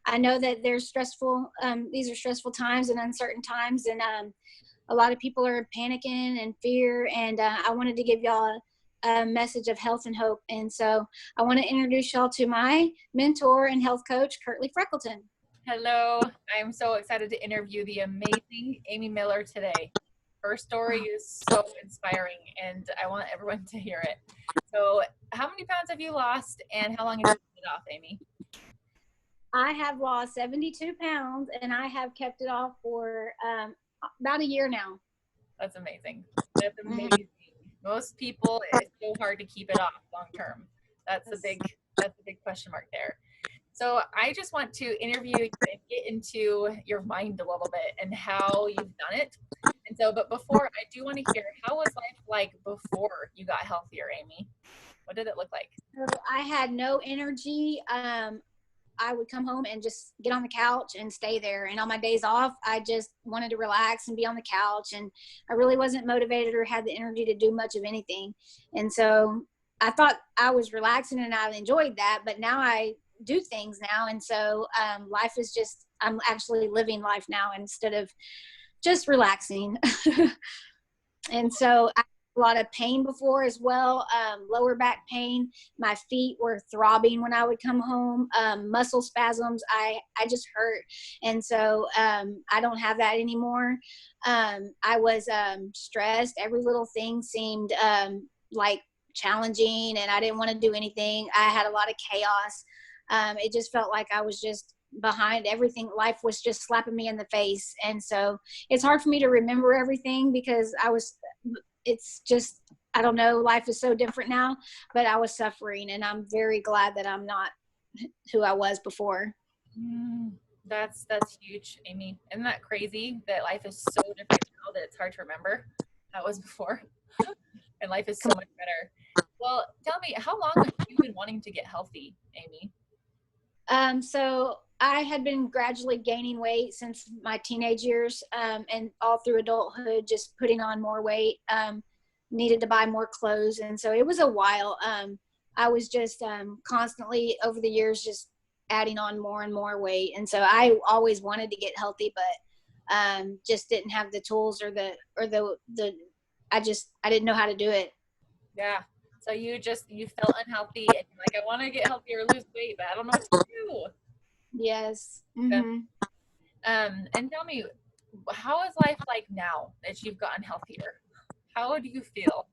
I know that these are stressful times and uncertain times, and a lot of people are panicking and fear. And I wanted to give y'all a message of health and hope. And so I want to introduce y'all to my mentor and health coach, Kirtley Freckleton. Hello, I'm so excited to interview the amazing Amy Miller today. Her story is so inspiring, and I want everyone to hear it. So, how many pounds have you lost, and how long have you kept it off, Amy? I have lost 72 pounds, and I have kept it off for about a year now. That's amazing. That's Mm-hmm. amazing. Most people, it's so hard to keep it off long term. That's a Yes. big that's a big question mark there. So I just want to interview you and get into your mind a little bit and how you've done it. And so, but before, I do want to hear, how was life like before you got healthier, Amy? What did it look like? So I had no energy. I would come home and just get on the couch and stay there. And on my days off, I just wanted to relax and be on the couch. And I really wasn't motivated or had the energy to do much of anything. And so I thought I was relaxing and I enjoyed that. But now I do things now. And so life is just, I'm actually living life now instead of just relaxing. And so I had a lot of pain before as well, lower back pain. My feet were throbbing when I would come home, muscle spasms. I just hurt. And so I don't have that anymore. I was stressed. Every little thing seemed like challenging, and I didn't want to do anything. I had a lot of chaos. It just felt like I was just behind everything. Life was just slapping me in the face. And so it's hard for me to remember everything because it's just, I don't know, life is so different now, but I was suffering, and I'm very glad that I'm not who I was before. Mm, that's huge, Amy. Isn't that crazy that life is so different now that it's hard to remember how it was before, and life is so much better. Well, tell me, how long have you been wanting to get healthy, Amy? So I had been gradually gaining weight since my teenage years, and all through adulthood, just putting on more weight, needed to buy more clothes. And so it was a while. I was just constantly over the years, just adding on more and more weight. And so I always wanted to get healthy, but just didn't have the tools I didn't know how to do it. Yeah. So you felt unhealthy and you're like, I want to get healthy or lose weight, but I don't know what to do. Yes. Yeah. Mm-hmm. And tell me, how is life like now that you've gotten healthier? How do you feel?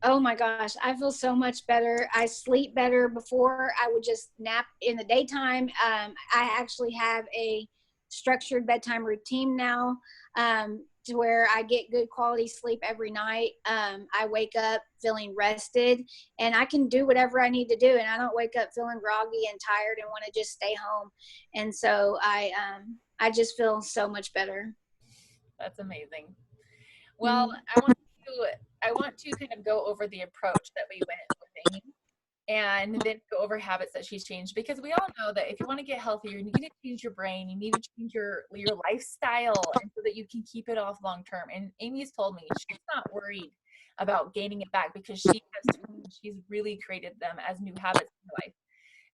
Oh my gosh, I feel so much better. I sleep better. Before I would just nap in the daytime. I actually have a structured bedtime routine now, to where I get good quality sleep every night. I wake up feeling rested, and I can do whatever I need to do. And I don't wake up feeling groggy and tired and want to just stay home. And so I just feel so much better. That's amazing. Well, Mm-hmm. I want to kind of go over the approach that we went with Amy and then go over habits that she's changed because we all know that if you want to get healthier, you need to change your brain, you need to change your lifestyle and so that you can keep it off long term. And Amy's told me she's not worried about gaining it back because she has she's really created them as new habits in her life.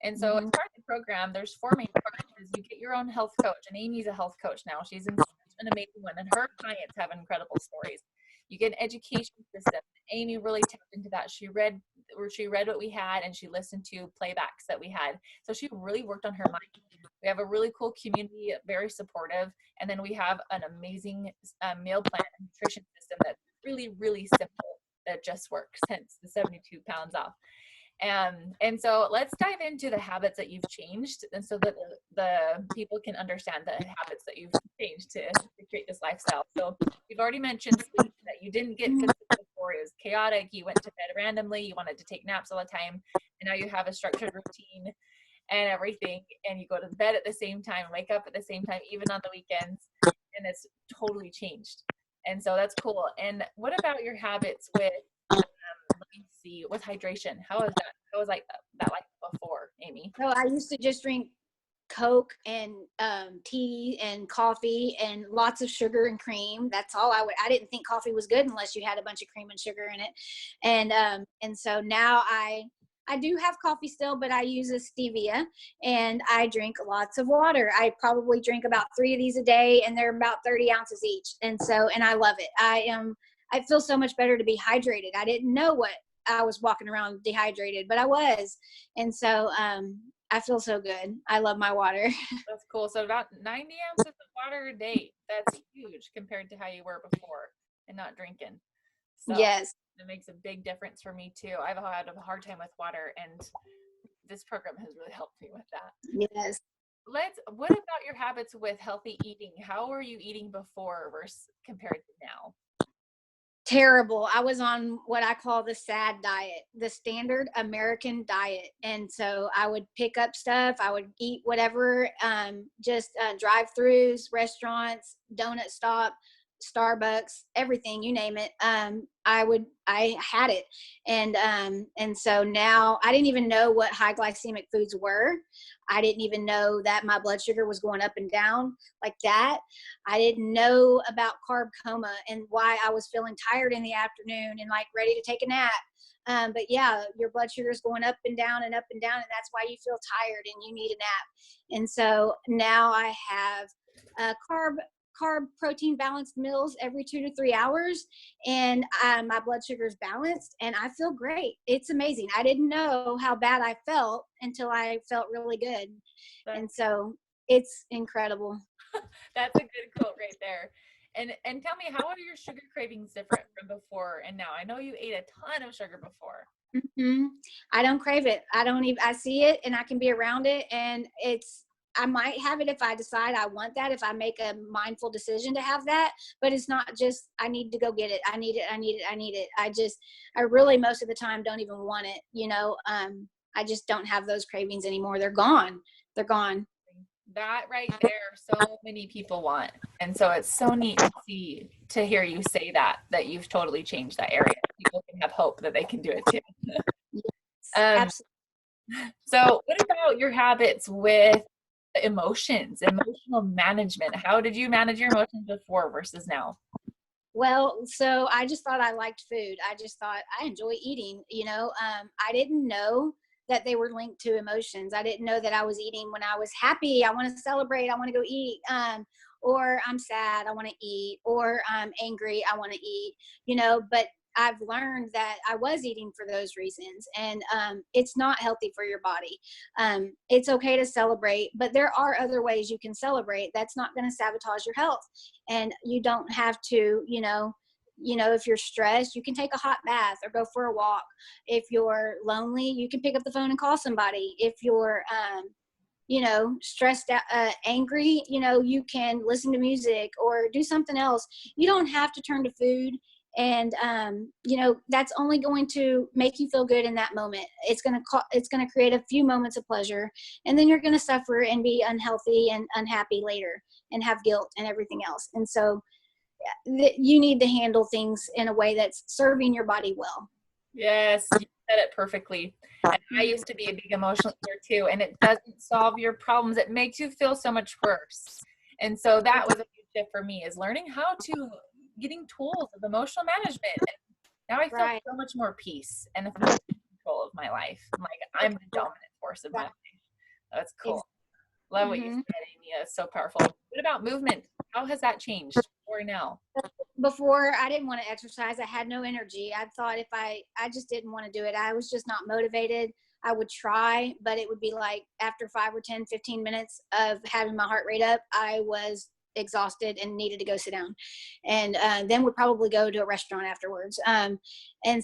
And so as Mm-hmm. part of the program, there's four main parts. Is you get your own health coach, and Amy's a health coach now. She's such an amazing one, and her clients have incredible stories. You get an education system. Amy really tapped into that. She read what we had, and she listened to playbacks that we had. So she really worked on her mind. We have a really cool community, very supportive, and then we have an amazing meal plan and nutrition system that's really, really simple that just works. Hence the 72 pounds off. And so let's dive into the habits that you've changed and so that the people can understand the habits that you've changed to create this lifestyle. So you've already mentioned sleep, that you didn't get good sleep before. It was chaotic. You went to bed randomly. You wanted to take naps all the time. And now you have a structured routine and everything. And you go to bed at the same time, wake up at the same time, even on the weekends. And it's totally changed. And so that's cool. And what about your habits with let me see, with hydration? How was like that like before, Amy? So I used to just drink Coke and tea and coffee and lots of sugar and cream. That's all I didn't think coffee was good unless you had a bunch of cream and sugar in it. And so now I do have coffee still, but I use a stevia, and I drink lots of water. I probably drink about 3 of these a day, and they're about 30 ounces each. And so, and I love it. I feel so much better to be hydrated. I didn't know what I was walking around dehydrated, but I was. And so, I feel so good. I love my water. That's cool. So about 90 ounces of water a day. That's huge compared to how you were before and not drinking. So Yes. it makes a big difference for me too. I've had a hard time with water, and this program has really helped me with that. Yes. What about your habits with healthy eating? How were you eating before versus compared to now? Terrible. I was on what I call the SAD diet, the standard American diet. And so I would pick up stuff, I would eat whatever, just drive-throughs, restaurants, donut stop, Starbucks, everything, you name it. I had it. And so now I didn't even know what high glycemic foods were. I didn't even know that my blood sugar was going up and down like that. I didn't know about carb coma and why I was feeling tired in the afternoon and like ready to take a nap. But yeah, your blood sugar is going up and down and up and down, and that's why you feel tired and you need a nap. And so now I have carb protein balanced meals every 2 to 3 hours, and my blood sugar is balanced, and I feel great. It's amazing. I didn't know how bad I felt until I felt really good. And so it's incredible. That's a good quote right there. And tell me, how are your sugar cravings different from before and now? I know you ate a ton of sugar before. Mm-hmm. I don't crave it. I don't even, I see it and I can be around it, and I might have it if I decide I want that, if I make a mindful decision to have that, but it's not just, I need to go get it. I need it. I need it. I need it. I really, most of the time don't even want it. I just don't have those cravings anymore. They're gone. They're gone. That right there, so many people want. And so it's so neat to hear you say that you've totally changed that area. People can have hope that they can do it too. Yes, Absolutely. So what about your habits with emotional management? How did you manage your emotions before versus now? Well, so I just thought I liked food. I just thought I enjoy eating, I didn't know that they were linked to emotions. I didn't know that I was eating when I was happy. I want to celebrate. I want to go eat. Or I'm sad. I want to eat. Or I'm angry. I want to eat, but I've learned that I was eating for those reasons, and it's not healthy for your body. It's okay to celebrate, but there are other ways you can celebrate. That's not going to sabotage your health, and you don't have to, if you're stressed, you can take a hot bath or go for a walk. If you're lonely, you can pick up the phone and call somebody. If you're stressed out, angry, you can listen to music or do something else. You don't have to turn to food. And that's only going to make you feel good in that moment. It's going to create a few moments of pleasure, and then you're going to suffer and be unhealthy and unhappy later and have guilt and everything else. And so you need to handle things in a way that's serving your body well. Yes, you said it perfectly. And I used to be a big emotional eater too, and it doesn't solve your problems. It makes you feel so much worse. And so that was a huge shift for me, is learning how to getting tools of emotional management. And now I feel so much more peace and control of my life. Like I'm the dominant force of my life. That's cool. Love what you said, Amy. That's so powerful. What about movement? How has that changed before now? Before, I didn't want to exercise. I had no energy. I thought I just didn't want to do it. I was just not motivated. I would try, but it would be like after 5 or 10, 15 minutes of having my heart rate up, I was exhausted and needed to go sit down, and then would probably go to a restaurant afterwards. And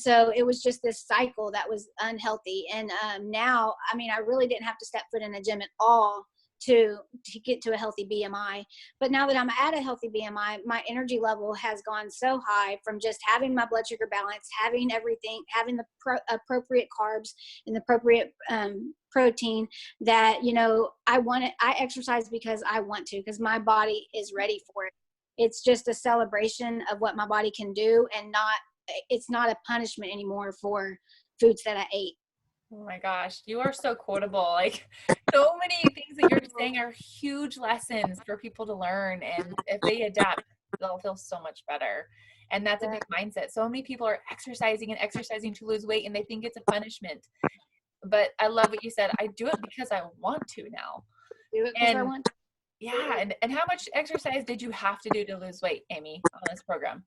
so it was just this cycle that was unhealthy. And now, I really didn't have to step foot in a gym at all to get to a healthy BMI. But now that I'm at a healthy BMI, my energy level has gone so high from just having my blood sugar balance, having everything, having the appropriate carbs and the appropriate protein, that, I exercise because I want to, because my body is ready for it. It's just a celebration of what my body can do, and it's not a punishment anymore for foods that I ate. Oh my gosh, you are so quotable. Like, so many things that you're saying are huge lessons for people to learn. And if they adapt, they'll feel so much better. And that's a big mindset. So many people are exercising and exercising to lose weight, and they think it's a punishment. but I love what you said. I do it because I want to now. Do it because I And want to. yeah. And how much exercise did you have to do to lose weight, Amy, on this program?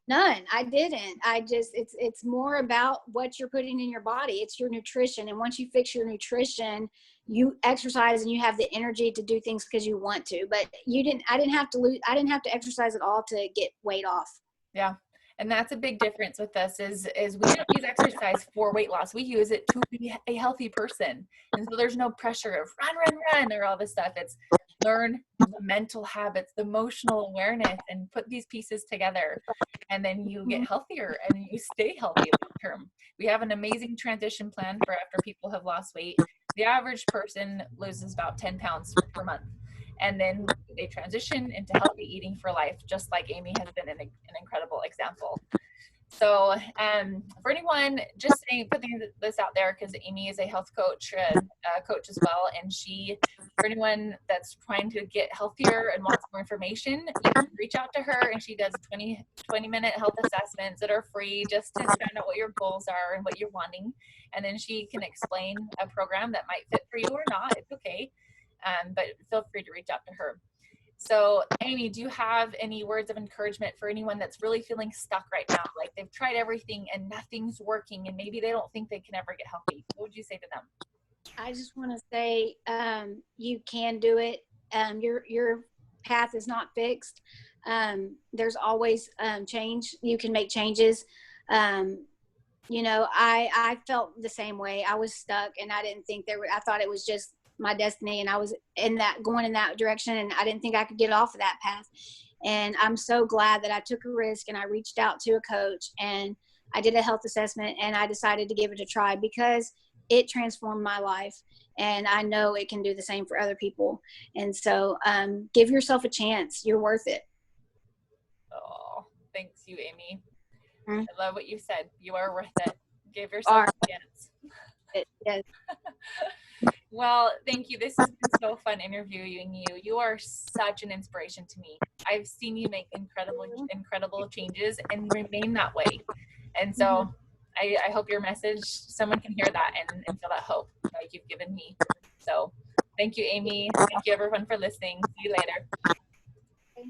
None. I didn't. It's more about what you're putting in your body. It's your nutrition. And once you fix your nutrition, you exercise and you have the energy to do things because you want to. But I didn't have to exercise at all to get weight off. Yeah. And that's a big difference with us is we don't use exercise for weight loss. We use it to be a healthy person. And so there's no pressure of run, or all this stuff. It's learn the mental habits, the emotional awareness, and put these pieces together. And then you get healthier and you stay healthy long term. We have an amazing transition plan for after people have lost weight. The average person loses about 10 pounds per month. And then they transition into healthy eating for life, just like Amy has been an incredible example. So for anyone, just saying, putting this out there, because Amy is a health coach, coach as well. And for anyone that's trying to get healthier and wants more information, you can reach out to her, and she does 20-minute health assessments that are free just to find out what your goals are and what you're wanting. And then she can explain a program that might fit for you or not. It's okay. But feel free to reach out to her. So Amy, do you have any words of encouragement for anyone that's really feeling stuck right now? Like they've tried everything and nothing's working, and maybe they don't think they can ever get healthy. What would you say to them? I just want to say, you can do it. Your path is not fixed. There's always change. You can make changes. I felt the same way. I was stuck, and I didn't think I thought it was just my destiny, and I was going in that direction, and I didn't think I could get off of that path. And I'm so glad that I took a risk and I reached out to a coach and I did a health assessment, and I decided to give it a try because it transformed my life, and I know it can do the same for other people. And so give yourself a chance. You're worth it. Oh, thanks you, Amy. Mm-hmm. I love what you said. You are worth it. Give yourself a chance. Yes. Well, thank you. This has been so fun interviewing you. You are such an inspiration to me. I've seen you make incredible changes and remain that way. And so I hope your message, someone can hear that and feel that hope like you've given me. So thank you, Amy. Thank you, everyone, for listening. See you later. Okay.